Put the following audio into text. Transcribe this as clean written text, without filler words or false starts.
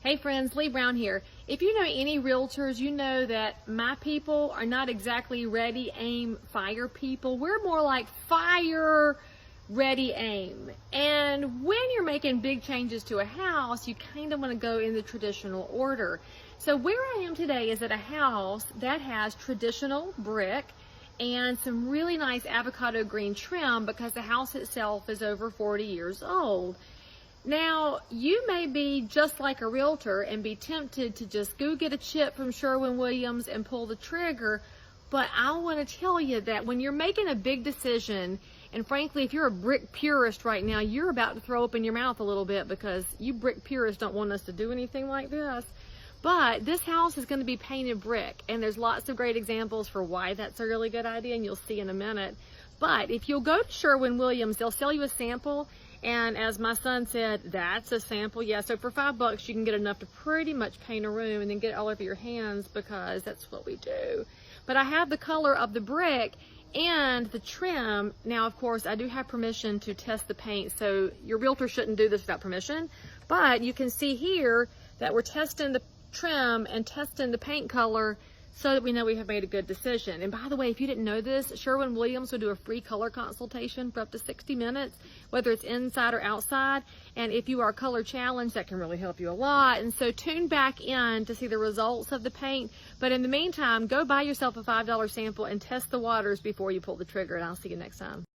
Hey friends, Lee Brown here. If you know any realtors, you know that my people are not exactly ready, aim, fire people. We're more like fire, ready, aim. And when you're making big changes to a house, you kind of want to go in the traditional order. So where I am today is at a house that has traditional brick and some really nice avocado green trim because the house itself is over 40 years old. Now, you may be just like a realtor and be tempted to just go get a chip from Sherwin-Williams and pull the trigger, but I want to tell you that when you're making a big decision, and frankly, if you're a brick purist right now, you're about to throw up in your mouth a little bit because you brick purists don't want us to do anything like this. But this house is going to be painted brick, and there's lots of great examples for why that's a really good idea, and you'll see in a minute. But if you'll go to Sherwin-Williams, they'll sell you a sample. And as my son said, that's a sample. Yeah, so for $5 you can get enough to pretty much paint a room and then get it all over your hands because that's what we do. But I have the color of the brick and the trim. Now, of course, I do have permission to test the paint, so your realtor shouldn't do this without permission. But you can see here that we're testing the trim and testing the paint color so that we know we have made a good decision. And by the way, if you didn't know this, Sherwin-Williams will do a free color consultation for up to 60 minutes, whether it's inside or outside. And if you are color challenged, that can really help you a lot. And so tune back in to see the results of the paint. But in the meantime, go buy yourself a $5 sample and test the waters before you pull the trigger, and I'll see you next time.